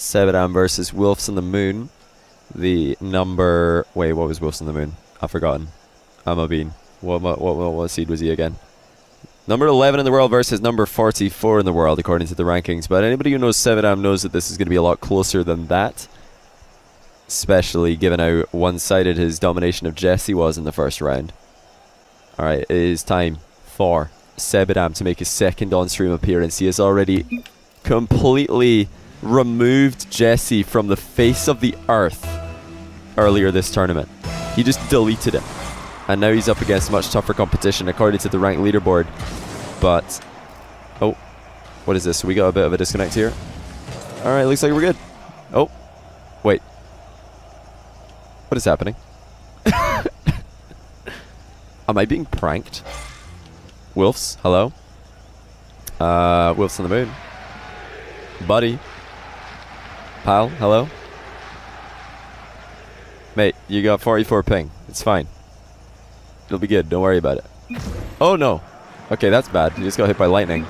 Sebadam versus Wolfsonthemoon. The number... Wait, what was Wolfsonthemoon? I've forgotten. I'm a bean. What seed was he again? Number 11 in the world versus number 44 in the world, according to the rankings. But anybody who knows Sebadam knows that this is going to be a lot closer than that. Especially given how one-sided his domination of Jesse was in the first round. Alright, it is time for Sebadam to make his second on-stream appearance. He has already completely removed Jesse from the face of the earth earlier this tournament. He just deleted him. And now he's up against much tougher competition according to the ranked leaderboard. But, oh, what is this? We got a bit of a disconnect here. Alright, looks like we're good. Oh, wait. What is happening? Am I being pranked? Wolfs, hello? Wolfsonthemoon. Buddy. Pal, hello? Mate, you got 44 ping. It's fine. It'll be good, don't worry about it. Oh no! Okay, that's bad. He just got hit by lightning.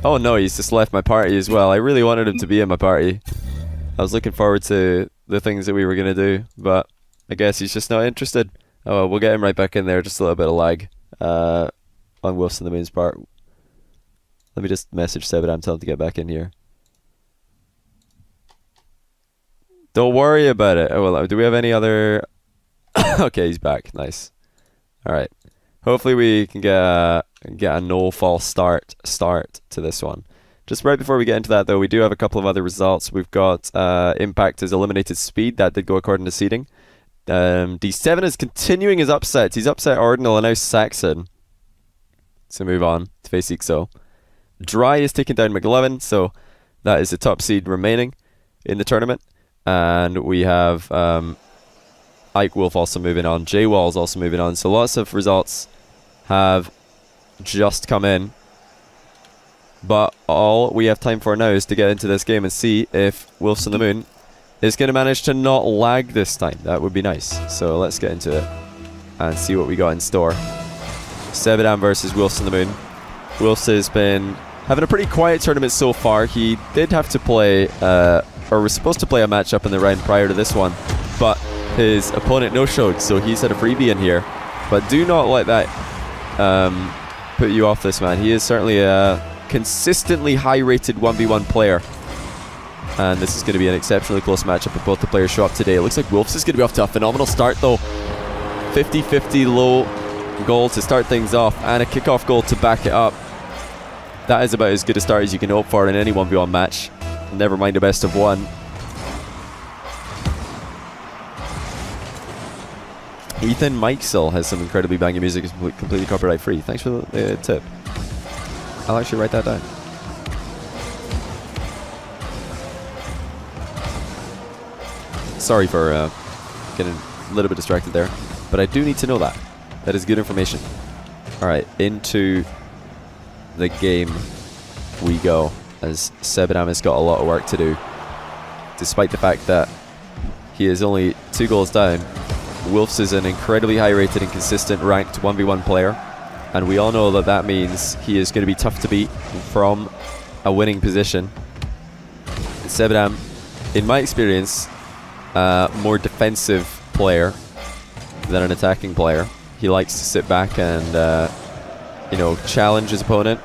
Oh no, he's just left my party as well. I really wanted him to be in my party. I was looking forward to the things that we were going to do, but I guess he's just not interested. Oh well, we'll get him right back in there. Just a little bit of lag on Wolfsonthemoon's part. Let me just message Sebadam, tell him to get back in here. Don't worry about it. Oh well, do we have any other... Okay, he's back. Nice. Alright. Hopefully we can get a no false start to this one. Just right before we get into that though, we do have a couple of other results. We've got Impact has eliminated Speed. That did go according to seeding. D7 is continuing his upsets. He's upset Ordinal and now Saxon. So move on to face Ixo. Dry is taking down McLovin, so that is the top seed remaining in the tournament. And we have Ike Wolf also moving on. J-Wall's also moving on. So lots of results have just come in. But all we have time for now is to get into this game and see if Wolfsonthemoon is going to manage to not lag this time. That would be nice. So let's get into it and see what we got in store. Sebadam versus Wolfsonthemoon. Wolfs has been having a pretty quiet tournament so far. He did have to play, or was supposed to play a matchup in the round prior to this one, but his opponent no-showed, so he's had a freebie in here. But do not let that put you off this man. He is certainly a consistently high-rated 1v1 player. And this is going to be an exceptionally close matchup if both the players show up today. It looks like Wolfs is going to be off to a phenomenal start though. 50-50 low goal to start things off and a kickoff goal to back it up. That is about as good a start as you can hope for in any 1v1 match. Never mind a best of one. Ethan Mikesel has some incredibly banging music. It's completely copyright free. Thanks for the tip. I'll actually write that down. Sorry for getting a little bit distracted there, but I do need to know that. That is good information. Alright, into the game we go, as Sebadam has got a lot of work to do. Despite the fact that he is only 2 goals down, Wolfs is an incredibly high-rated and consistent ranked 1v1 player, and we all know that that means he is going to be tough to beat from a winning position. Sebadam, in my experience, more defensive player than an attacking player. He likes to sit back and you know, challenge his opponent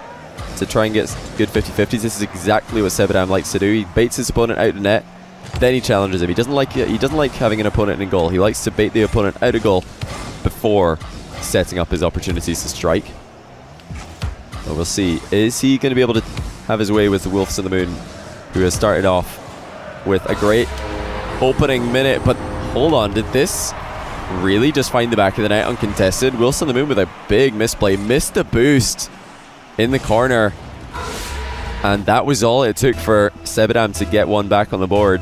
to try and get good 50-50s. This is exactly what Sebadam likes to do. He baits his opponent out of net, then he challenges him. He doesn't like having an opponent in goal. He likes to bait the opponent out of goal before setting up his opportunities to strike. But we'll see. Is he going to be able to have his way with the Wolfsonthemoon, who has started off with a great opening minute? But hold on, did this really just find the back of the net uncontested? Wolfsonthemoon with a big misplay, missed the boost in the corner, and that was all it took for Sebadam to get one back on the board.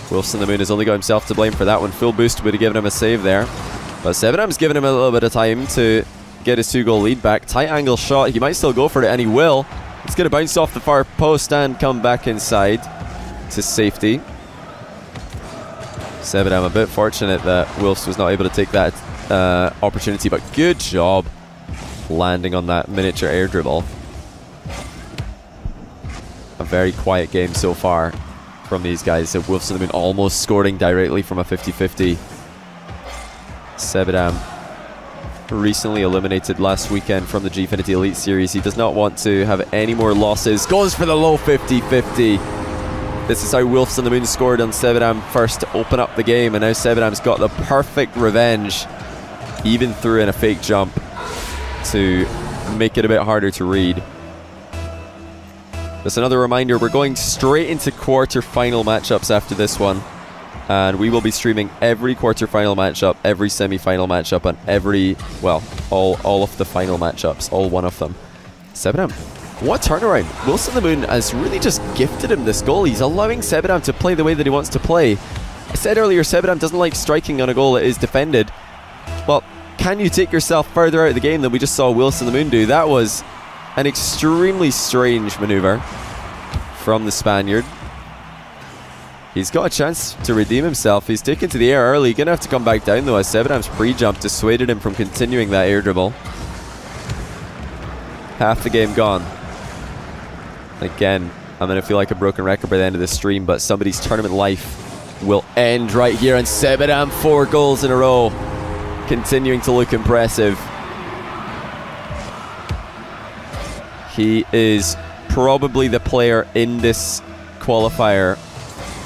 Wolfsonthemoon has only got himself to blame for that one. Full boost would have given him a save there, but Sebadam's given him a little bit of time to get his 2-goal lead back. Tight angle shot, he might still go for it, and he will. It's going to bounce off the far post and come back inside to safety. Sebadam a bit fortunate that Wolfs was not able to take that opportunity, but good job landing on that miniature air dribble. a very quiet game so far from these guys. So Wolfsonthemoon almost scoring directly from a 50-50. Sebadam recently eliminated last weekend from the Gfinity Elite Series. He does not want to have any more losses. Goes for the low 50-50. This is how Wolfsonthemoon scored on Sebadam first to open up the game, and now Sebadam's got the perfect revenge, even threw in a fake jump to make it a bit harder to read. Just another reminder, we're going straight into quarter-final matchups after this one, and we will be streaming every quarter-final matchup, every semi-final matchup, and every, well, all of the final matchups, all one of them. Sebadam, what turnaround. Wolfsonthemoon has really just gifted him this goal. He's allowing Sebadam to play the way that he wants to play. I said earlier, Sebadam doesn't like striking on a goal that is defended. Well, can you take yourself further out of the game than we just saw Wolfsonthemoon do? That was an extremely strange maneuver from the Spaniard. He's got a chance to redeem himself. He's taken to the air early. Gonna have to come back down though, as Sebadam's pre-jump dissuaded him from continuing that air dribble. Half the game gone. Again, I'm gonna feel like a broken record by the end of this stream, but somebody's tournament life will end right here, and Sebadam 4 goals in a row, continuing to look impressive. He is probably the player in this qualifier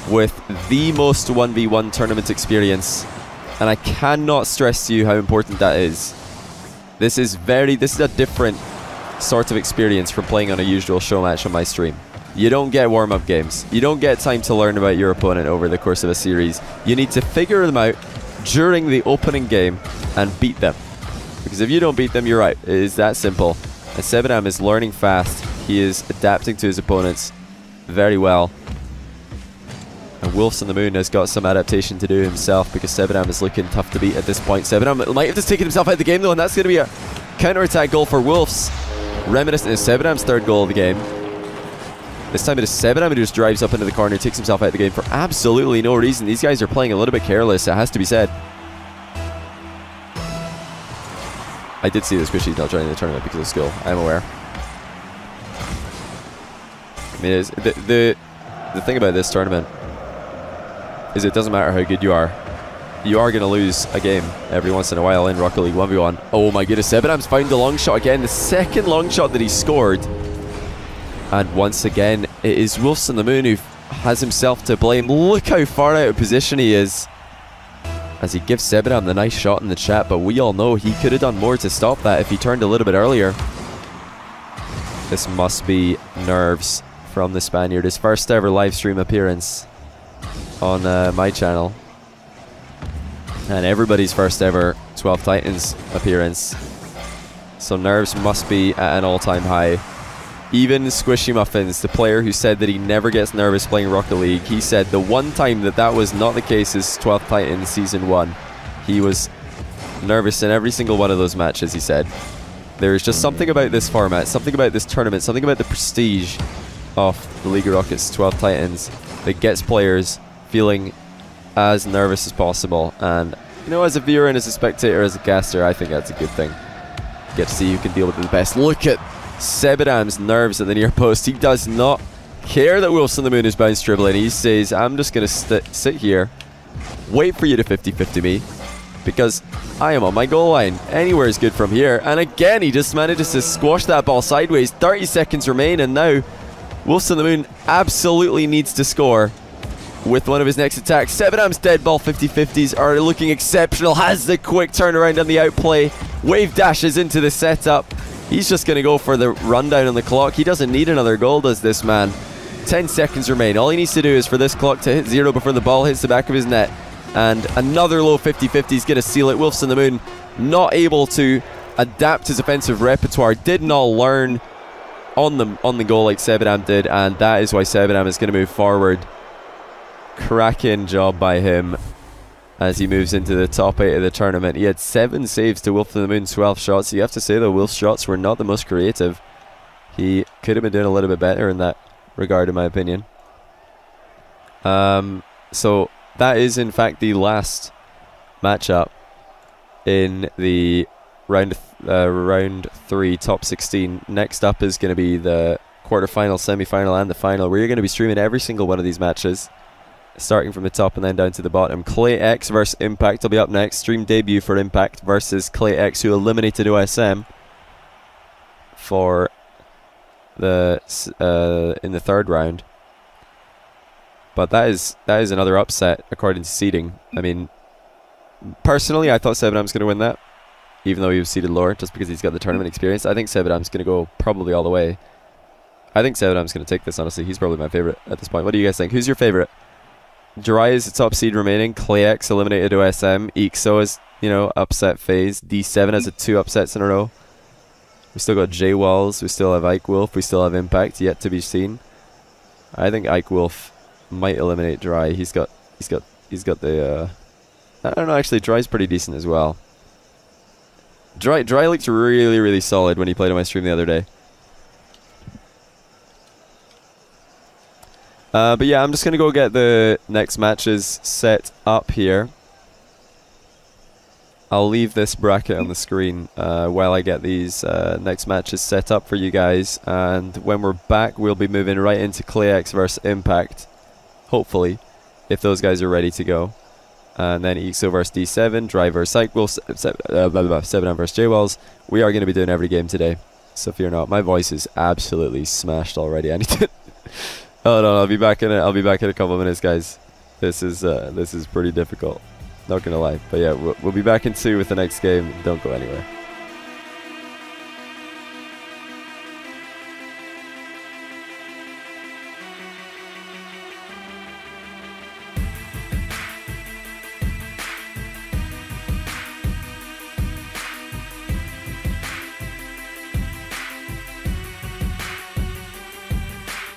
with the most 1v1 tournament experience, and I cannot stress to you how important that is. This is a different sort of experience from playing on a usual show match on my stream. You don't get warm-up games. You don't get time to learn about your opponent over the course of a series. You need to figure them out during the opening game and beat them. Because if you don't beat them, you're out. It is that simple. And Sebadam is learning fast. He is adapting to his opponents very well. And Wolfsonthemoon has got some adaptation to do himself, because Sebadam is looking tough to beat at this point. Sebadam might have just taken himself out of the game though, and that's going to be a counter-attack goal for Wolves. Reminiscent of Sebadam's 3rd goal of the game. This time it is Sebadam who just drives up into the corner, takes himself out of the game for absolutely no reason. These guys are playing a little bit careless, it has to be said. I did see that Squishy's not joining the tournament because of skill. I'm aware. I mean, the thing about this tournament is it doesn't matter how good you are. You are going to lose a game every once in a while in Rocket League 1v1. Oh my goodness, Sebadam's found the long shot again. The 2nd long shot that he scored. And once again, it is Wolfsonthemoon who has himself to blame. Look how far out of position he is, as he gives Sebadam the nice shot in the chat, but we all know he could have done more to stop that if he turned a little bit earlier. This must be nerves from the Spaniard. His first ever live stream appearance on my channel. And everybody's first ever 12 Titans appearance. So nerves must be at an all-time high. Even Squishy Muffins, the player who said that he never gets nervous playing Rocket League, he said the one time that was not the case is 12th Titan Season 1. He was nervous in every single one of those matches, he said. There's just something about this format, something about this tournament, something about the prestige of the League of Rockets 12 Titans that gets players feeling as nervous as possible. And, you know, as a viewer and as a spectator, as a caster, I think that's a good thing. Get to see who can deal with it the best. Look at Sebadam's nerves at the near post. He does not care that Wolfsonthemoon is bounce dribbling. He says, I'm just going to sit here, wait for you to 50-50 me, because I am on my goal line. Anywhere is good from here. And again, he just manages to squash that ball sideways. 30 seconds remain, and now Wolfsonthemoon absolutely needs to score with one of his next attacks. Sebadam's dead ball 50-50s are looking exceptional. Has the quick turnaround on the outplay. Wave dashes into the setup. He's just going to go for the rundown on the clock. He doesn't need another goal, does this man. 10 seconds remain. All he needs to do is for this clock to hit 0 before the ball hits the back of his net. And another low 50-50 is going to seal it. Wolfsonthemoon not able to adapt his offensive repertoire. Did not learn on the goal like Sebadam did. And that is why Sebadam is going to move forward. Cracking job by him as he moves into the top 8 of the tournament. He had 7 saves to Wolfsonthemoon's 12 shots. You have to say though, Wolf's shots were not the most creative. He could have been doing a little bit better in that regard, in my opinion. So that is in fact the last matchup in the round 3 top 16. Next up is going to be the quarterfinal, semi-final, and the final. We're going to be streaming every single one of these matches, starting from the top and then down to the bottom. Clay X versus Impact will be up next. Stream debut for Impact versus Clay X, who eliminated OSM for the in the third round. But that is another upset according to seeding. I mean, personally, I thought Sebadam's going to win that, even though he was seeded lower, just because he's got the tournament experience. I think Sebadam's going to go probably all the way. I think Sebadam's going to take this, honestly. He's probably my favorite at this point. What do you guys think? Who's your favorite? Jirai is the top seed remaining. Clay X eliminated OSM. Ixo is, upset phase. D7 has 2 upsets in a row. We still got J Walls. We still have Ike Wolf. We still have Impact yet to be seen. I think Ike Wolf might eliminate Jirai. He's got the I don't know, actually Jirai's pretty decent as well. Jirai looked really solid when he played on my stream the other day. But yeah, I'm just gonna go get the next matches set up here. I'll leave this bracket on the screen while I get these next matches set up for you guys, and when we're back we'll be moving right into Clay X versus Impact, hopefully, if those guys are ready to go. And then EXO versus D7, Drive versus Cycle, Sebadam versus J-Walls. We are going to be doing every game today, so fear not. My voice is absolutely smashed already. I need to hold on, I'll be back in a couple of minutes, guys. This is pretty difficult, not gonna lie. But yeah, we'll be back in 2 with the next game. Don't go anywhere.